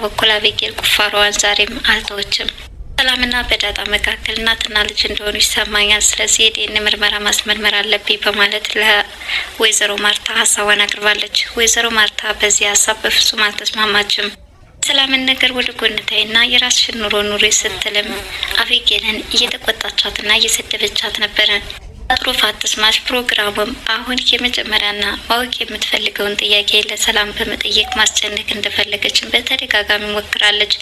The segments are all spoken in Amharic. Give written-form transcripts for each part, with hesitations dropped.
በኩል አቤጌል ቁፋሮዋን ዛሬም አልተወችም። ሰላምና በዳጣ መካከል እናትና ልጅ እንደሆኑ ይሰማኛል። ስለዚህ የዲኤንኤ ምርመራ ማስመርመር አለብኝ በማለት ለወይዘሮ ማርታ ሀሳቧን አቅርባለች። ወይዘሮ ማርታ በዚህ ሀሳብ በፍጹም አልተስማማችም። ሰላምን ነገር ወደ ጎን ታይና የራስሽን ኑሮ ኑሪ ስትልም አቤጌልን እየተቆጣቻትና እየሰደበቻት ነበረ። ጥሩ ፋትስማሽ ፕሮግራሙም አሁን የመጀመሪያና ማወቅ የምትፈልገውን ጥያቄ ለሰላም በመጠየቅ ማስጨነቅ እንደፈለገችን በተደጋጋሚ ሞክራለች።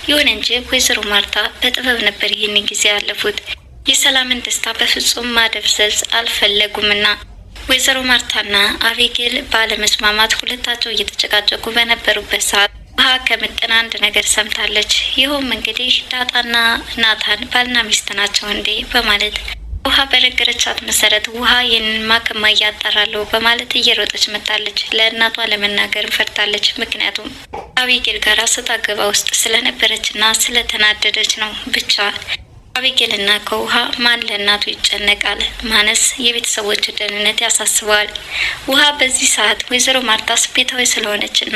ይሁን እንጂ ወይዘሮ ማርታ በጥበብ ነበር ይህንን ጊዜ ያለፉት። የሰላምን ደስታ በፍጹም ማደብዘዝ አልፈለጉምና ወይዘሮ ማርታና አቤጌል ባለመስማማት ሁለታቸው እየተጨቃጨቁ በነበሩበት ሰዓት ውሃ ከምጥን አንድ ነገር ሰምታለች። ይኸውም እንግዲህ ዳጣና ናታን ባልና ሚስት ናቸው እንዴ በማለት ውሃ በነገረቻት መሰረት ውሃ ይህንንማ ከማዬ አጣራለሁ በማለት እየሮጠች መጣለች። ለእናቷ ለመናገር ፈርታለች። ምክንያቱም አቤጌል ጋር ስታገባ ውስጥ ስለነበረችና ስለተናደደች ነው። ብቻ አቤጌልና ከውሃ ማን ለእናቱ ይጨነቃል? ማነስ የቤተሰቦች ደህንነት ያሳስበዋል? ውሃ በዚህ ሰዓት ወይዘሮ ማርታ ስሜታዊ ስለሆነችና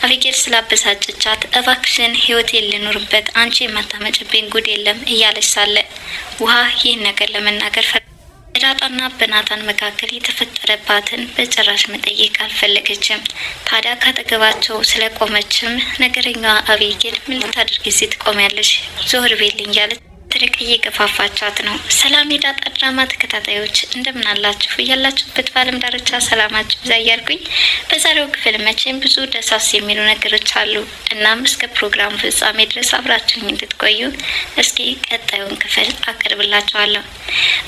አቤጌል ስላበሳጨቻት እባክሽን ህይወቴን ልኑርበት፣ አንቺ የማታመጭብኝ ጉድ የለም እያለች ሳለ ውሃ ይህን ነገር ለመናገር በዳጣና በናታን መካከል የተፈጠረባትን በጭራሽ መጠየቅ አልፈለገችም። ታዲያ ካጠገባቸው ስለቆመችም ነገረኛዋ አቤጌል ምን ልታደርጊ እዚህ ትቆሚያለሽ? ዞር ቤልኝ እያለች ትርቅ እየገፋፋቻት ነው። ሰላም የዳጣ ድራማ ተከታታዮች እንደምን አላችሁ? እያላችሁበት በዓለም ዳርቻ ሰላማችሁ ብዛ እያልኩኝ በዛሬው ክፍል መቼም ብዙ ደሳስ የሚሉ ነገሮች አሉ። እናም እስከ ፕሮግራሙ ፍጻሜ ድረስ አብራችሁኝ እንድትቆዩ እስኪ ቀጣዩን ክፍል አቀርብላችኋለሁ።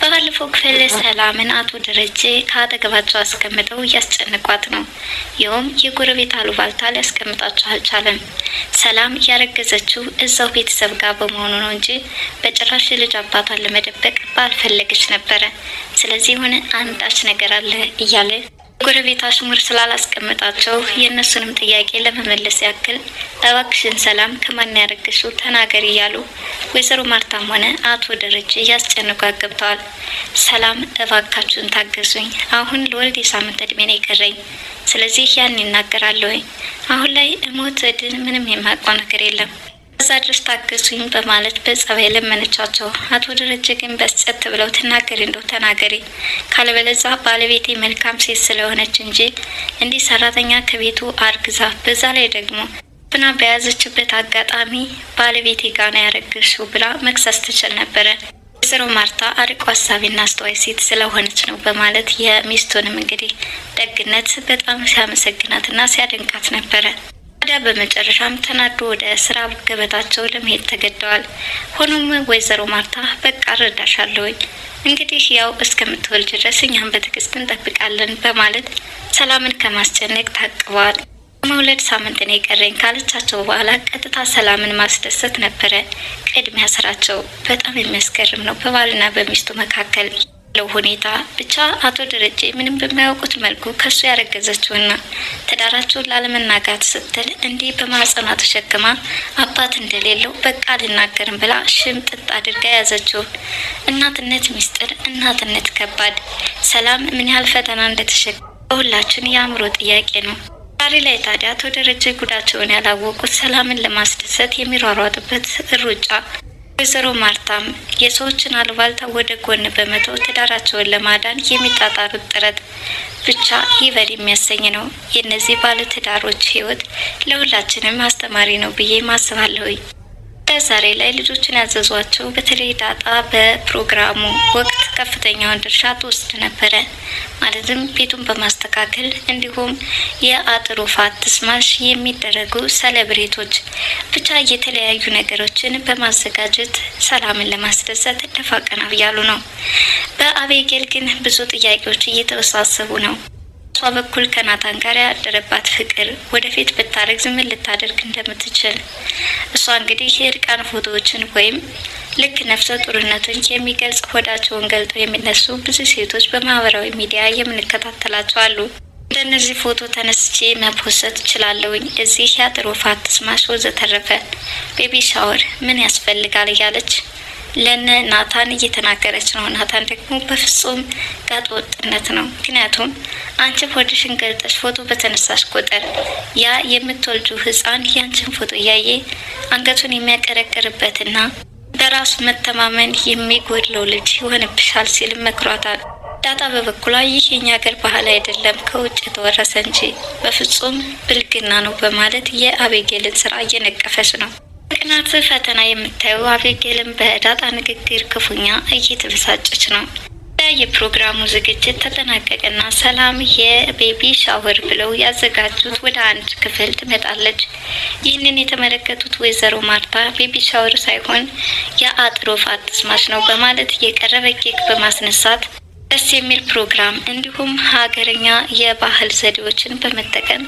በባለፈው ክፍል ሰላምን አቶ ደረጀ ከአጠገባቸው አስቀምጠው እያስጨንቋት ነው። ይኸውም የጎረቤት አሉባልታ ሊያስቀምጣቸው አልቻለም። ሰላም ያረገዘችው እዛው ቤተሰብ ጋር በመሆኑ ነው እንጂ በጭራሽ ልጅ አባቷን ለመደበቅ ባልፈለገች ነበረ። ስለዚህ ሆነ አንዳች ነገር አለ እያለ ጎረቤት አሽሙር ስላላስቀምጣቸው የእነሱንም ጥያቄ ለመመለስ ያክል እባክሽን ሰላም ከማን ያረገሽው ተናገር እያሉ ወይዘሮ ማርታም ሆነ አቶ ደረጀ እያስጨንቋት ገብተዋል። ሰላም እባካችሁን ታገሱኝ፣ አሁን ለወልድ የሳምንት እድሜ ነው የቀረኝ። ስለዚህ ያን ይናገራለሁ። አሁን ላይ እሞት ድን ምንም የማውቀው ነገር የለም፣ እዛ ድረስ ታገሱኝ በማለት በጸባይ ለመነቻቸው። አቶ ደረጀ ግን በስጨት ብለው ትናገሪ እንደው ተናገሪ፣ ካለበለዛ ባለቤቴ መልካም ሴት ስለሆነች እንጂ እንዲህ ሰራተኛ ከቤቱ አርግዛ በዛ ላይ ደግሞ ብና በያዘችበት አጋጣሚ ባለቤቴ ጋር ነው ያረገሽው ብላ መክሰስ ትችል ነበረ። ወይዘሮ ማርታ አርቆ ሀሳቢና አስተዋይ ሴት ስለሆነች ነው በማለት የሚስቱንም እንግዲህ ደግነት በጣም ሲያመሰግናትና ሲያደንቃት ነበረ። ታዲያ በመጨረሻም ተናዶ ወደ ስራ ገበታቸው ለመሄድ ተገደዋል። ሆኖም ወይዘሮ ማርታ በቃ እረዳሻለሁኝ፣ እንግዲህ ያው እስከምትወልጅ ድረስ እኛም በትዕግስት እንጠብቃለን በማለት ሰላምን ከማስጨነቅ ታቅበዋል። መውለድ ሳምንት ነው የቀረኝ ካለቻቸው በኋላ ቀጥታ ሰላምን ማስደሰት ነበረ ቅድሚያ ስራቸው። በጣም የሚያስገርም ነው በባልና በሚስቱ መካከል ለው ሁኔታ። ብቻ አቶ ደረጀ ምንም በማያውቁት መልኩ ከሱ ያረገዘችውና ትዳራቸውን ላለመናጋት ስትል እንዲህ በማህፀኗ ተሸክማ አባት እንደሌለው በቃ አልናገርም ብላ ሽምጥጥ አድርጋ ያዘችው። እናትነት ሚስጥር፣ እናትነት ከባድ። ሰላም ምን ያህል ፈተና እንደተሸከመ ሁላችን የአእምሮ ጥያቄ ነው። ዛሬ ላይ ታዲያ አቶ ደረጀ ጉዳቸውን ያላወቁት ሰላምን ለማስደሰት የሚሯሯጡበት ሩጫ፣ ወይዘሮ ማርታም የሰዎችን አሉባልታ ወደ ጎን በመተው ትዳራቸውን ለማዳን የሚጣጣሩት ጥረት ብቻ ይበል የሚያሰኝ ነው። የእነዚህ ባለ ትዳሮች ህይወት ለሁላችንም አስተማሪ ነው ብዬ ማስባለሁ። ዛሬ ላይ ልጆችን ያዘዟቸው በተለይ ዳጣ በፕሮግራሙ ወቅት ከፍተኛውን ድርሻ ትወስድ ነበረ። ማለትም ቤቱን በማስተካከል እንዲሁም የአጥሩ ፋትስማሽ የሚደረጉ ሰለብሬቶች ብቻ የተለያዩ ነገሮችን በማዘጋጀት ሰላምን ለማስደሰት ደፋ ቀና እያሉ ነው። በአቤጌል ግን ብዙ ጥያቄዎች እየተወሳሰቡ ነው። በሷ በኩል ከናታን ጋር ያደረባት ፍቅር ወደፊት ብታረግዝ ምን ልታደርግ እንደምትችል እሷ እንግዲህ የእርቃን ፎቶዎችን ወይም ልክ ነፍሰ ጡርነቱን የሚገልጽ ሆዳቸውን ገልጠው የሚነሱ ብዙ ሴቶች በማህበራዊ ሚዲያ የምንከታተላቸው አሉ። እንደነዚህ ፎቶ ተነስቼ መፖሰት እችላለሁኝ፣ እዚህ ያጥሩ ፋትስማሽ ወዘተረፈ ቤቢ ሻወር ምን ያስፈልጋል እያለች ለነ ናታን እየተናገረች ነው። ናታን ደግሞ በፍጹም ጋጠወጥነት ነው። ምክንያቱም አንቺ ሆድሽን ገልጠሽ ፎቶ በተነሳሽ ቁጥር ያ የምትወልጁ ህፃን ያንቺን ፎቶ እያየ አንገቱን የሚያቀረቅርበትና በራሱ መተማመን የሚጎድለው ልጅ ይሆንብሻል ሲል መክሯታል። ዳጣ በበኩሏ ይህ የኛ ሀገር ባህል አይደለም ከውጭ የተወረሰ እንጂ በፍጹም ብልግና ነው በማለት የአቤጌልን ስራ እየነቀፈች ነው። ቅናት ፈተና የምታየው አቤጌልን በዳጣ ንግግር ክፉኛ እየተበሳጨች ነው። የፕሮግራሙ ዝግጅት ተጠናቀቀና ሰላም የቤቢ ሻወር ብለው ያዘጋጁት ወደ አንድ ክፍል ትመጣለች። ይህንን የተመለከቱት ወይዘሮ ማርታ ቤቢ ሻወር ሳይሆን የአጥሮፍ አትስማሽ ነው በማለት የቀረበ ኬክ በማስነሳት ደስ የሚል ፕሮግራም እንዲሁም ሀገረኛ የባህል ዘዴዎችን በመጠቀም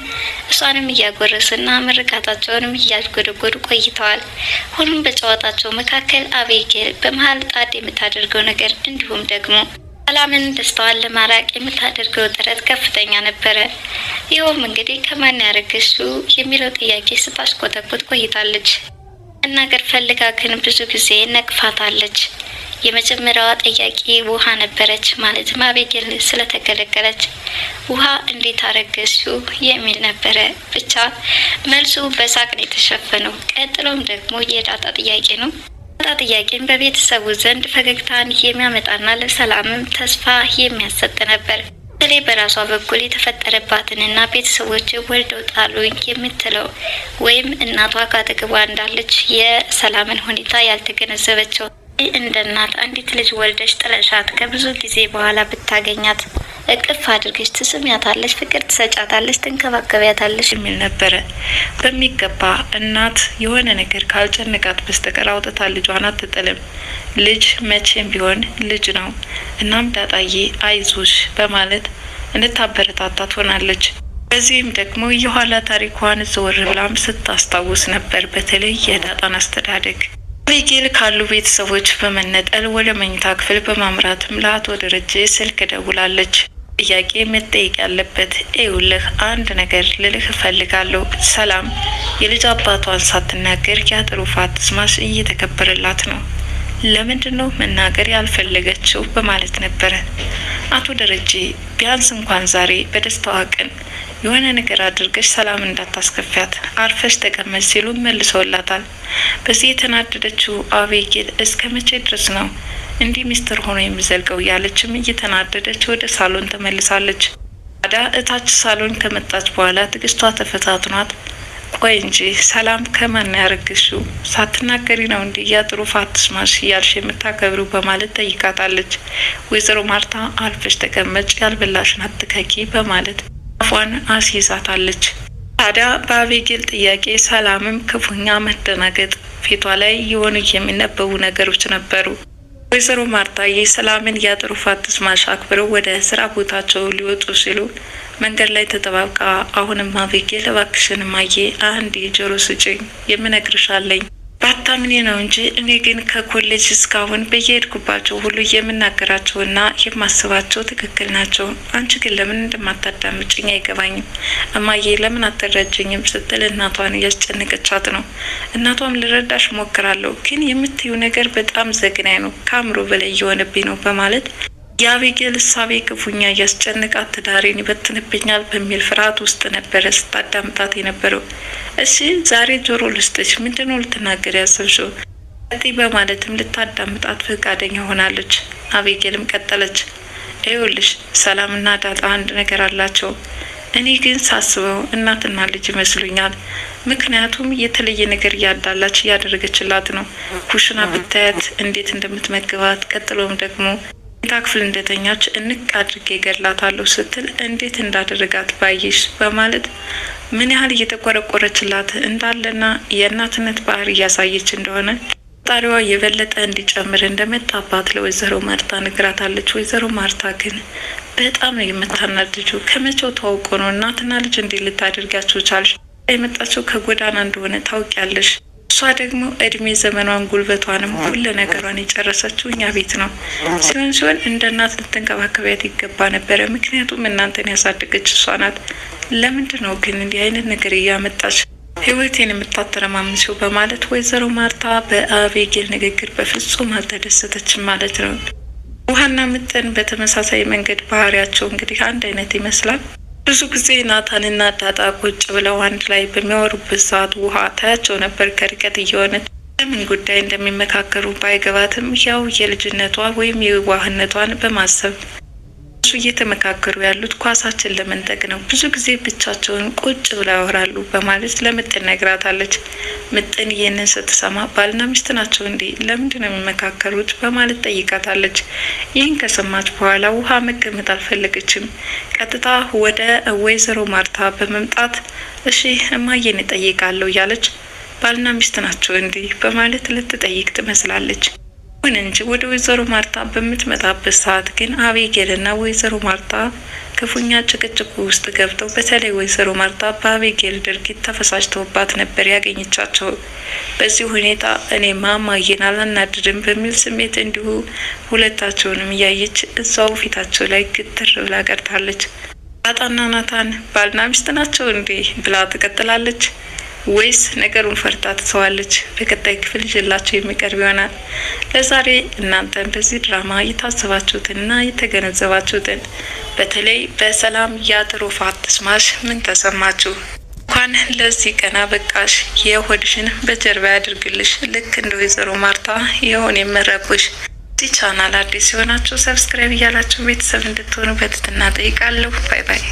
እሷንም እያጎረሱና ምርቃታቸውንም እያጎደጎዱ ቆይተዋል። ሁሉም በጨዋታቸው መካከል አቤጌል በመሀል ጣድ የምታደርገው ነገር እንዲሁም ደግሞ ሰላምን ደስታዋን ለማራቅ የምታደርገው ጥረት ከፍተኛ ነበረ። ይኸውም እንግዲህ ከማን ያረገሽው የሚለው ጥያቄ ስታሽቆጠቁጥ ቆይታለች። መናገር ፈልጋ ግን ብዙ ጊዜ ነቅፋታለች። የመጀመሪያዋ ጥያቄ ውሃ ነበረች። ማለትም አቤጌል ስለተገለገለች ውሃ እንዴት አረገዝሽው የሚል ነበረ። ብቻ መልሱ በሳቅ ነው የተሸፈነው። ቀጥሎም ደግሞ የዳጣ ጥያቄ ነው። ዳጣ ጥያቄን በቤተሰቡ ዘንድ ፈገግታን የሚያመጣና ለሰላምም ተስፋ የሚያሰጥ ነበር። በተለይ በራሷ በኩል የተፈጠረባትንና ቤተሰቦች ወልደው ጣሉኝ የምትለው ወይም እናቷ ካጠገቧ እንዳለች የሰላምን ሁኔታ ያልተገነዘበችው እንደ እናት አንዲት ልጅ ወልደሽ ጥለሻት ከብዙ ጊዜ በኋላ ብታገኛት እቅፍ አድርገሽ ትስሚያታለሽ፣ ፍቅር ትሰጫታለሽ፣ ትንከባከቢያታለሽ የሚል ነበረ። በሚገባ እናት የሆነ ነገር ካልጨነቃት በስተቀር አውጥታ ልጇን አትጥልም። ልጅ መቼም ቢሆን ልጅ ነው። እናም ዳጣዬ አይዞሽ በማለት እንድታበረታታ ትሆናለች። በዚህም ደግሞ የኋላ ታሪኳን ዘወር ብላም ስታስታውስ ነበር። በተለይ የዳጣን አስተዳደግ አቤጌል ካሉ ቤተሰቦች በመነጠል ወደ መኝታ ክፍል በማምራትም ለአቶ ደረጀ ስልክ ደውላለች። ጥያቄ መጠየቅ ያለበት ይኸውልህ አንድ ነገር ልልህ እፈልጋለሁ። ሰላም የልጅ አባቷን ሳትናገር ያጥሩፋት ስማሽ እየተከበረላት ነው። ለምንድን ነው መናገር ያልፈለገችው በማለት ነበረ። አቶ ደረጀ ቢያንስ እንኳን ዛሬ በደስታዋ ቀን የሆነ ነገር አድርገሽ ሰላም እንዳታስከፊያት አርፈሽ ተቀመጭ ሲሉ መልሰውላታል። በዚህ የተናደደችው አቤጌል እስከ መቼ ድረስ ነው እንዲህ ሚስጥር ሆኖ የሚዘልቀው ያለችም እየተናደደች ወደ ሳሎን ተመልሳለች። ታዲያ እታች ሳሎን ከመጣች በኋላ ትዕግስቷ ተፈታትኗት ቆይ እንጂ ሰላም ከማን ያረግሽው ሳትናገሪ ነው እንዴ ያጥሩፋት ስማሽ እያልሽ የምታከብሩ በማለት ጠይቃታለች። ወይዘሮ ማርታ አልፈሽ ተቀመጭ ያልበላሽን አትከኪ በማለት አፏን አስይዛታለች። ታዲያ በአቤጌል ጥያቄ ሰላምም ክፉኛ መደናገጥ ፊቷ ላይ የሆኑ የሚነበቡ ነገሮች ነበሩ። ወይዘሮ ማርታ የሰላምን ያጥሩፋት ስማሽ አክብረው ወደ ስራ ቦታቸው ሊወጡ ሲሉ መንገድ ላይ ተጠባብቃ አሁንም አቤጌል እባክሽን እማዬ አንድ የጆሮ ስጭኝ የምነግርሻለኝ ባታምኔ ነው እንጂ እኔ ግን ከኮሌጅ እስካሁን በየሄድኩባቸው ሁሉ የምናገራቸውና የማስባቸው ትክክል ናቸው። አንቺ ግን ለምን እንደማታዳምጭኝ አይገባኝም። እማዬ ለምን አትረጅኝም ስትል እናቷን እያስጨነቀቻት ነው። እናቷም ልረዳሽ ሞክራለሁ፣ ግን የምትዩ ነገር በጣም ዘግናኝ ነው፣ ከአእምሮ በላይ እየሆነብኝ ነው በማለት የአቤጌል እሳቤ ክፉኛ እያስጨነቃት ትዳሬን ይበትንብኛል በሚል ፍርሃት ውስጥ ነበረ ስታዳምጣት የነበረው። እሺ ዛሬ ጆሮ ልስጥሽ፣ ምንድነው ልትናገር ያሰብሽው? በማለትም ልታዳምጣት ፈቃደኛ ሆናለች። አቤጌልም ቀጠለች። ይኸውልሽ ሰላምና ዳጣ አንድ ነገር አላቸው። እኔ ግን ሳስበው እናትና ልጅ ይመስሉኛል። ምክንያቱም የተለየ ነገር እያዳላች እያደረገችላት ነው። ኩሽና ብታያት እንዴት እንደምትመግባት፣ ቀጥሎም ደግሞ ክፍል እንደተኛች እንቅ አድርጌ ገድላታለሁ ስትል እንዴት እንዳደረጋት ባይሽ በማለት ምን ያህል እየተቆረቆረችላት እንዳለና የእናትነት ባህሪ እያሳየች እንደሆነ ጣሪዋ የበለጠ እንዲጨምር እንደመጣባት ለወይዘሮ ማርታ ነግራታለች። ወይዘሮ ማርታ ግን በጣም ነው የምታናድጁ። ከመቼው ታውቆ ነው እናትና ልጅ እንዴት ልታደርጋችሁ ቻልሽ? የመጣችው ከጎዳና እንደሆነ ታውቂያለሽ። እሷ ደግሞ እድሜ ዘመኗን ጉልበቷንም ሁሉ ነገሯን የጨረሰችው እኛ ቤት ነው። ሲሆን እንደ እናት ልትንከባከቢያት ይገባ ነበረ። ምክንያቱም እናንተን ያሳደገች እሷ ናት። ለምንድን ነው ግን እንዲህ አይነት ነገር እያመጣች ህይወቴን የምታተረማምሽው በማለት ወይዘሮ ማርታ በአቤጌል ንግግር በፍጹም አልተደሰተችም ማለት ነው። ውሃና ምጥን በተመሳሳይ መንገድ ባህሪያቸው እንግዲህ አንድ አይነት ይመስላል። ብዙ ጊዜ ናታንና ዳጣ ቁጭ ብለው አንድ ላይ በሚያወሩበት ሰዓት ውሃ ታያቸው ነበር ከርቀት እየሆነች። ለምን ጉዳይ እንደሚመካከሩ ባይገባትም ያው የልጅነቷ ወይም የዋህነቷን በማሰብ እሱ እየተመካከሩ ያሉት ኳሳችን ለመንጠቅ ነው፣ ብዙ ጊዜ ብቻቸውን ቁጭ ብለው ያወራሉ በማለት ለምጥን ነግራታለች። ምጥን ይህንን ስትሰማ ባልና ሚስት ናቸው እንዴ? ለምንድን ነው የሚመካከሩት? በማለት ጠይቃታለች። ይህን ከሰማች በኋላ ውሃ መቀመጥ አልፈለገችም። ቀጥታ ወደ ወይዘሮ ማርታ በመምጣት እሺ እማዬን እጠይቃለሁ እያለች ባልና ሚስት ናቸው እንዴ? በማለት ልትጠይቅ ትመስላለች። ይሁን እንጂ ወደ ወይዘሮ ማርታ በምትመጣበት ሰዓት ግን አቤጌልና ወይዘሮ ማርታ ክፉኛ ጭቅጭቁ ውስጥ ገብተው በተለይ ወይዘሮ ማርታ በአቤጌል ድርጊት ተፈሳጭተውባት ነበር ያገኘቻቸው። በዚህ ሁኔታ እኔማ እማዬን አላናድድም በሚል ስሜት እንዲሁ ሁለታቸውንም እያየች እዛው ፊታቸው ላይ ግትር ብላ ቀርታለች። ዳጣና ናታን ባልና ሚስት ናቸው እንዴ ብላ ትቀጥላለች ወይስ ነገሩን ፈርታ ትተዋለች? በቀጣይ ክፍል ይዤላችሁ የሚቀርብ ይሆናል። ለዛሬ እናንተን በዚህ ድራማ የታዘባችሁትንና የተገነዘባችሁትን በተለይ በሰላም ያትሩፋት ተስማሽ ምን ተሰማችሁ? እንኳን ለዚህ ቀን አበቃሽ፣ የሆድሽን በጀርባ ያድርግልሽ። ልክ እንደ ወይዘሮ ማርታ የሆን የመረቁሽ። እዚህ ቻናል አዲስ የሆናችሁ ሰብስክራይብ እያላችሁ ቤተሰብ እንድትሆኑ በትህትና ጠይቃለሁ። ባይ ባይ።